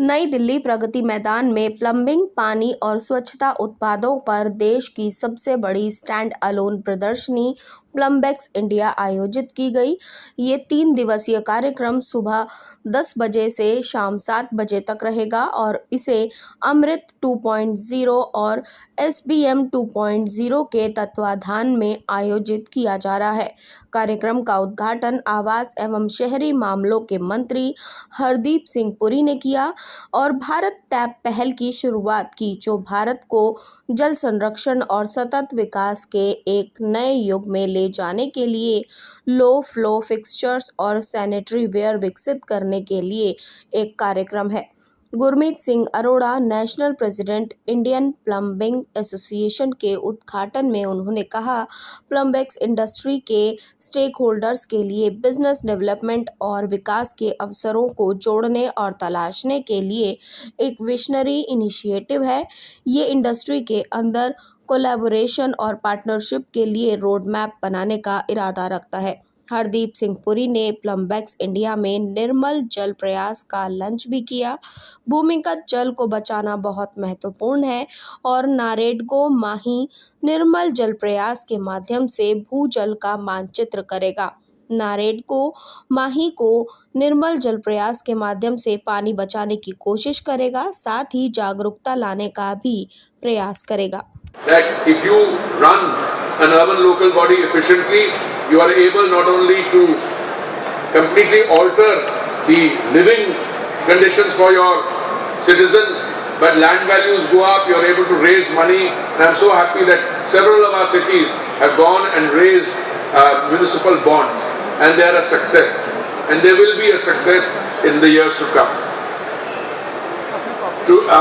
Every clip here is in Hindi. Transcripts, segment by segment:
नई दिल्ली प्रगति मैदान में प्लम्बिंग, पानी और स्वच्छता उत्पादों पर देश की सबसे बड़ी स्टैंड अलोन प्रदर्शनी प्लम्बेक्स इंडिया आयोजित की गई। ये 3 दिवसीय कार्यक्रम सुबह 10 बजे से शाम 7 बजे तक रहेगा और इसे अमृत 2.0 और SBM 2.0 के तत्वाधान में आयोजित किया जा रहा है। कार्यक्रम का उद्घाटन आवास एवं शहरी मामलों के मंत्री हरदीप सिंह पुरी ने किया और भारत टैप पहल की शुरुआत की, जो भारत को जल संरक्षण और सतत विकास के एक नए युग में ले जाने के लिए लो फ्लो फिक्सचर्स और सैनिटरी वेयर विकसित करने के लिए एक कार्यक्रम है। Gurmeet Singh Arora, national president Indian plumbing association के उद्घाटन में उन्होंने कहा, प्लम्बेक्स इंडस्ट्री के स्टेक होल्डर्स के लिए बिजनेस डेवलपमेंट और विकास के अवसरों को जोड़ने और तलाशने के लिए एक विजनरी इनिशिएटिव है। ये इंडस्ट्री के अंदर कोलैबोरेशन और पार्टनरशिप के लिए रोड मैप बनाने का इरादा रखता है। हरदीप सिंह पुरी ने प्लम्बेक्स इंडिया में निर्मल जल प्रयास का लॉन्च भी किया। भूमिगत जल को बचाना बहुत महत्वपूर्ण है और नारेडगो माही निर्मल जल प्रयास के माध्यम से भूजल का मानचित्र करेगा। नारेडगो माही को निर्मल जल प्रयास के माध्यम से पानी बचाने की कोशिश करेगा, साथ ही जागरूकता लाने का भी प्रयास करेगा। That if you run an urban local body efficiently, you are able not only to completely alter the living conditions for your citizens, but land values go up, you are able to raise money, and I am so happy that several of our cities have gone and raised municipal bonds, and they are a success, and they will be a success in the years to come.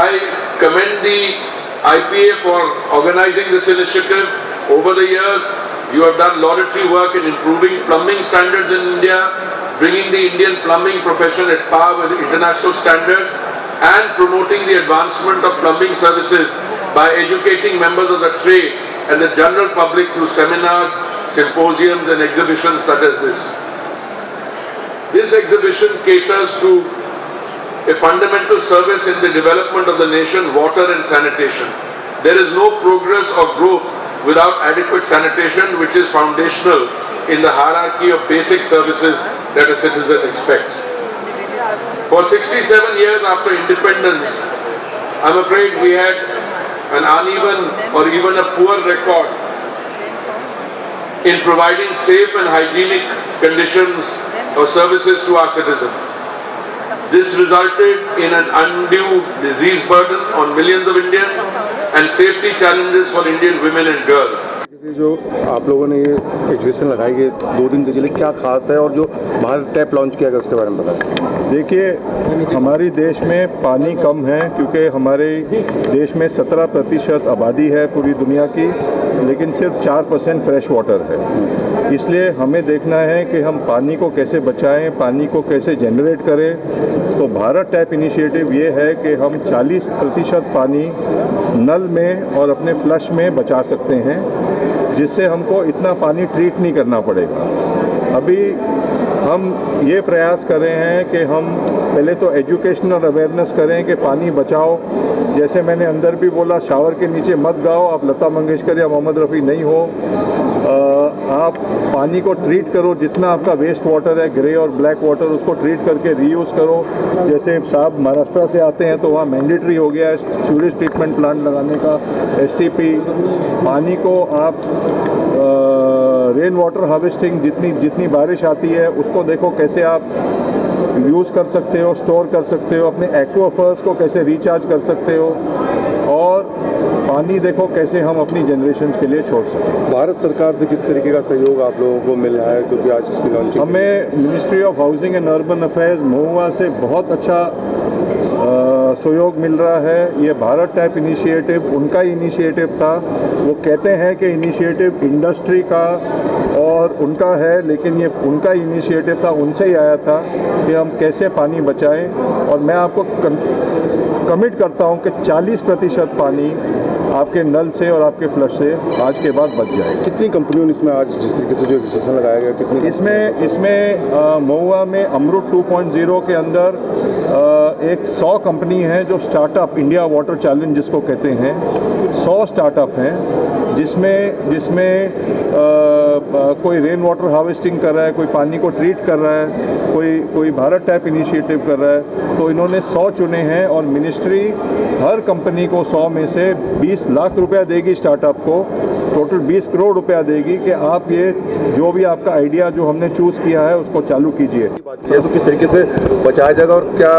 I commend the IPA for organizing this initiative. Over the years, you have done laudatory work in improving plumbing standards in India, bringing the Indian plumbing profession at par with international standards, and promoting the advancement of plumbing services by educating members of the trade and the general public through seminars, symposiums, and exhibitions such as this. This exhibition caters to a fundamental service in the development of the nation, water and sanitation. There is no progress or growth without adequate sanitation, which is foundational in the hierarchy of basic services that a citizen expects. For 67 years after independence, I'm afraid we had an uneven or even a poor record in providing safe and hygienic conditions or services to our citizens. This resulted in an undue disease burden on millions of Indians and safety challenges for Indian women and girls. जो आप लोगों ने ये एग्जीबिशन लगाई है 2 दिन के लिए, क्या खास है और जो भारत टैप लॉन्च किया गया उसके बारे में बताएं। देखिए, हमारे देश में पानी कम है क्योंकि हमारे देश में 17% आबादी है पूरी दुनिया की, लेकिन सिर्फ 4% फ्रेश वाटर है। इसलिए हमें देखना है कि हम पानी को कैसे बचाएं, पानी को कैसे जनरेट करें। तो भारत टैप इनिशिएटिव ये है कि हम 40% पानी नल में और अपने फ्लश में बचा सकते हैं, जिससे हमको इतना पानी ट्रीट नहीं करना पड़ेगा। अभी हम ये प्रयास कर रहे हैं कि हम पहले तो एजुकेशन और अवेयरनेस करें कि पानी बचाओ। जैसे मैंने अंदर भी बोला, शावर के नीचे मत गाओ, आप लता मंगेशकर या मोहम्मद रफ़ी नहीं हो। आप पानी को ट्रीट करो, जितना आपका वेस्ट वाटर है, ग्रे और ब्लैक वाटर, उसको ट्रीट करके रीयूज़ करो। जैसे साहब महाराष्ट्र से आते हैं तो वहाँ मैंडेटरी हो गया है सीवेज ट्रीटमेंट प्लांट लगाने का, STP। पानी को आप रेन वाटर हार्वेस्टिंग, जितनी बारिश आती है उसको देखो कैसे आप यूज़ कर सकते हो, स्टोर कर सकते हो, अपने एक्वाफर्स को कैसे रिचार्ज कर सकते हो, और पानी देखो कैसे हम अपनी जनरेशन के लिए छोड़ सकें। भारत सरकार से किस तरीके का सहयोग आप लोगों को मिल रहा है, क्योंकि आज इसकी लॉन्चिंग हमें ministry of housing and urban affairs MoHUA से बहुत अच्छा सहयोग मिल रहा है। ये भारत टैप इनिशिएटिव उनका इनिशिएटिव था। वो कहते हैं कि इनिशिएटिव इंडस्ट्री का और उनका है, लेकिन ये उनका इनिशिएटिव था, उनसे ही आया था कि हम कैसे पानी बचाएं। और मैं आपको कमिट करता हूं कि 40% पानी आपके नल से और आपके फ्लश से आज के बाद बच जाएगा। कितनी कंपनियों ने इसमें आज जिस तरीके से जो एग्जीबिशन लगाया गया, कितनी इसमें महुआ में अमृत 2.0 के अंदर एक 100 कंपनी है जो स्टार्टअप इंडिया वाटर चैलेंज जिसको कहते हैं, 100 स्टार्टअप हैं जिसमें कोई रेन वाटर हार्वेस्टिंग कर रहा है, कोई पानी को ट्रीट कर रहा है, कोई भारत टैप इनिशिएटिव कर रहा है। तो इन्होंने 100 चुने हैं और मिनिस्ट्री हर कंपनी को 100 में से 20 लाख रुपया देगी, स्टार्टअप को टोटल 20 करोड़ रुपया देगी कि आप ये जो भी आपका आइडिया जो हमने चूज़ किया है उसको चालू कीजिए। ये तो किस तरीके से बचाया जाएगा और क्या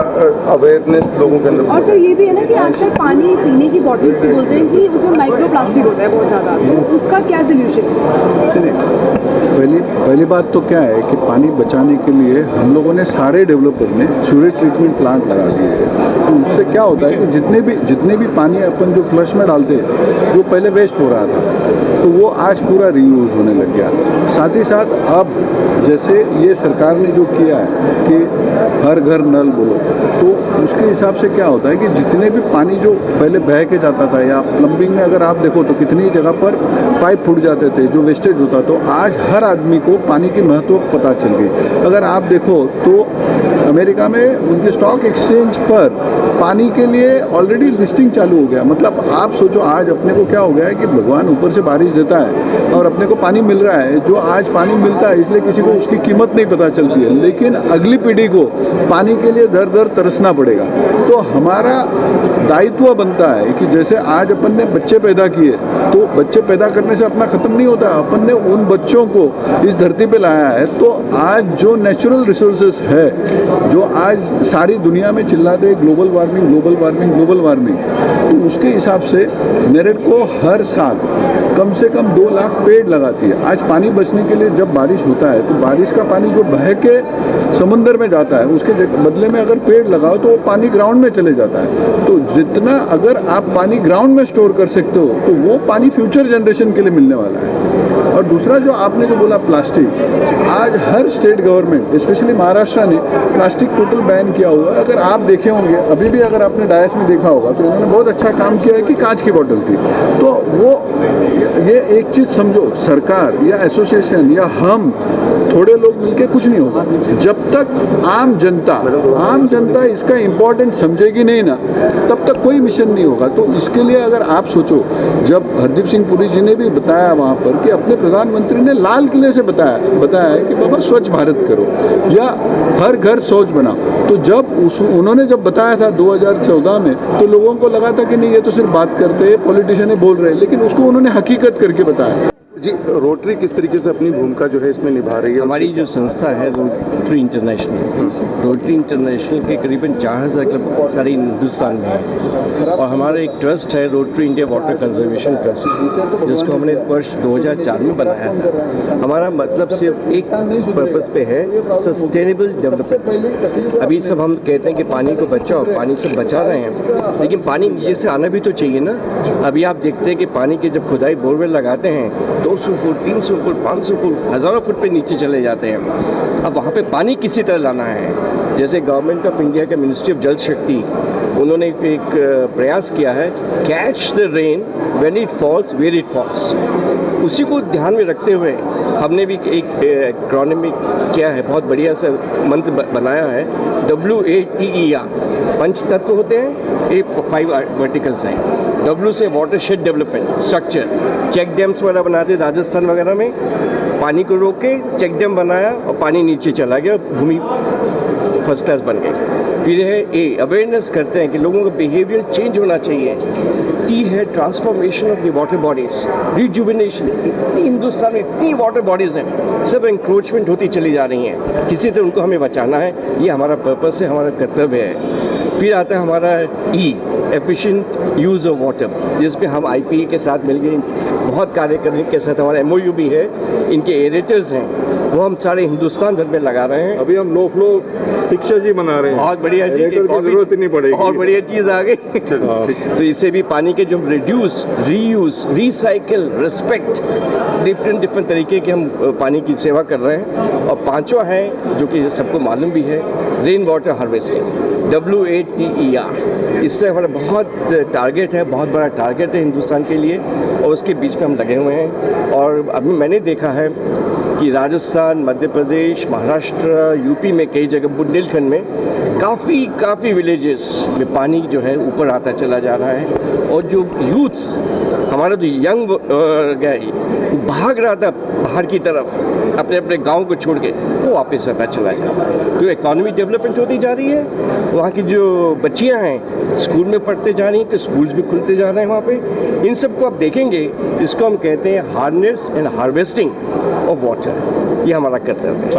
अवेयरनेस लोगों के अंदर? और सर ये भी है ना कि आजकल पानी पीने की बॉटल्स भी बोलते हैं कि उसमें माइक्रो प्लास्टिक होता है बहुत ज़्यादा, तो उसका क्या सोल्यूशन है? पहली बात तो क्या है कि पानी बचाने के लिए हम लोगों ने सारे डेवलपर ने सीवेज ट्रीटमेंट प्लांट लगा दिए हैं। तो उससे क्या होता है कि जितने भी पानी अपन जो फ्लश में डालते हैं, जो पहले वेस्ट हो रहा था, तो वो आज पूरा रीयूज होने लग गया। साथ ही साथ अब जैसे ये सरकार ने जो किया है कि हर घर नल बोलो, तो उसके हिसाब से क्या होता है कि जितने भी पानी जो पहले बह के जाता था, या प्लम्बिंग में अगर आप देखो तो कितनी जगह पर पाइप फूट जाते थे, जो वेस्टेज होता, तो आज हर आदमी को पानी की महत्व पता चल गई। अगर आप देखो तो अमेरिका में उनके स्टॉक एक्सचेंज पर पानी के लिए ऑलरेडी लिस्टिंग चालू हो गया। मतलब आप सोचो आज अपने को क्या हो गया है कि भगवान ऊपर से बारिश देता है और अपने को पानी मिल रहा है, जो आज पानी मिलता है इसलिए किसी को उसकी कीमत नहीं पता चलती है, लेकिन अगली पीढ़ी को पानी के लिए दर दर तरसना पड़ेगा। तो हमारा दायित्व बनता है कि जैसे आज अपन ने बच्चे पैदा किए, तो बच्चे पैदा करने से अपना ख़त्म नहीं होता, अपन ने उन बच्चों को इस धरती पे लाया है। तो आज जो नेचुरल रिसोर्सेस है, जो आज सारी दुनिया में चिल्लाते global warming global warming global warming, तो उसके हिसाब से मेरठ को हर साल कम से कम 2 लाख पेड़ लगाती है। आज पानी बचने के लिए जब बारिश होता है तो बारिश का पानी जो बह के समुद्र में जाता है, उसके बदले में अगर पेड़ लगाओ तो वो पानी ग्राउंड में चले जाता है। तो जितना अगर आप पानी ग्राउंड में स्टोर कर सकते हो, तो वो पानी फ्यूचर जनरेशन के लिए मिलने वाला है। और दूसरा जो आपने जो बोला प्लास्टिक, आज हर स्टेट गवर्नमेंट स्पेशली महाराष्ट्र ने प्लास्टिक टोटल बैन किया हुआ है। अगर आप देखे होंगे, अभी भी अगर आपने डायस में देखा होगा, तो उन्होंने बहुत अच्छा काम किया है कि कांच की बोतल थी। तो वो ये एक चीज़ समझो, सरकार या एसोसिएशन या हम थोड़े लोग मिलके कुछ नहीं होगा। जब तक आम जनता इसका इम्पोर्टेंट समझेगी नहीं ना, तब तक कोई मिशन नहीं होगा। तो इसके लिए अगर आप सोचो, जब हरदीप सिंह पुरी जी ने भी बताया वहाँ पर कि अपने प्रधानमंत्री ने लाल किले से बताया है कि बाबा स्वच्छ भारत करो या हर घर शौच बनाओ, तो जब उन्होंने जब बताया था 2014 में, तो लोगों को लगा था कि नहीं, ये तो सिर्फ बात करते हैं, पॉलिटिशियन बोल रहे हैं, लेकिन उसको उन्होंने हकीकत करके बताया। जी, रोटरी किस तरीके से अपनी भूमिका जो है इसमें निभा रही है? हमारी जो संस्था है रोटरी इंटरनेशनल के करीबन 4000 क्लब सारे हिंदुस्तान में है, और हमारा एक ट्रस्ट है rotary India water conservation trust, जिसको हमने वर्ष 2004 में बनाया था। हमारा मतलब सिर्फ एक पर्पस पे है, सस्टेनेबल डेवलपमेंट। अभी सब हम कहते हैं कि पानी को बचाओ, पानी से बचा रहे हैं, लेकिन पानी नीचे से आना भी तो चाहिए ना। अभी आप देखते हैं कि पानी के जब खुदाई बोरवेल लगाते हैं 200 फुट 300 फुट 500 फुट हज़ारों फुट पे नीचे चले जाते हैं। अब वहाँ पे पानी किसी तरह लाना है। जैसे गवर्नमेंट ऑफ इंडिया का मिनिस्ट्री ऑफ जल शक्ति, उन्होंने एक प्रयास किया है, catch the rain when it falls where it falls. उसी को ध्यान में रखते हुए हमने भी एक एक्रोनिमिक किया है, बहुत बढ़िया सा मंत्र बनाया है, WATER। 5 तत्व होते हैं, 5 वर्टिकल्स हैं। W से watershed development structure, check dams वगैरह बनाते राजस्थान वगैरह में, पानी को रोक के चेक डैम बनाया और पानी नीचे चला गया, भूमि फर्स्ट क्लास बन गई। फिर है A, अवेयरनेस करते हैं कि लोगों का बिहेवियर चेंज होना चाहिए। T है transformation of the water bodies, rejuvenation. इतनी हिंदुस्तान में इतनी वाटर बॉडीज हैं, सब इंक्रोचमेंट होती चली जा रही हैं, किसी तरह उनको हमें बचाना है, ये हमारा पर्पस है, हमारा कर्तव्य है। फिर आता है हमारा E, efficient use of water, जिस पे हम IPA के साथ मिलकर बहुत कार्य करने के साथ हमारा MOU भी है, इनके एरेटर्स हैं, वो हम सारे हिंदुस्तान भर में लगा रहे हैं। अभी हम लो फ्लो फिक्सर्स ही बना रहे हैं, बहुत बढ़िया चीज़, जरूरत ही नहीं पड़ेगी, बहुत बढ़िया चीज़ आ गई। तो इससे भी पानी के जो reduce, reuse, recycle, respect, different तरीके के हम पानी की सेवा कर रहे हैं। और 5वां है जो कि सबको मालूम भी है, rain water harvesting, WATER। WATER। इससे हमारा बहुत टारगेट है, बहुत बड़ा टारगेट है हिंदुस्तान के लिए और उसके बीच में हम लगे हुए हैं। और अभी मैंने देखा है कि राजस्थान, मध्य प्रदेश, महाराष्ट्र, यूपी में कई जगह बुंदेलखंड में काफ़ी विलेजेस में पानी जो है ऊपर आता चला जा रहा है। और जो यूथ हमारा जो यंग वो भाग रहा था बाहर की तरफ अपने अपने गांव को छोड़ के, वो वापस आता चला जा रहा है। तो इकॉनमी डेवलपमेंट होती जा रही है। वहाँ की जो बच्चियाँ हैं स्कूल में पढ़ते जा रही हैं, कि स्कूल्स भी खुलते जा रहे हैं वहाँ पे। इन सबको आप देखेंगे, इसको हम कहते हैं harness and harvesting of water. ये हमारा कर्तव्य है।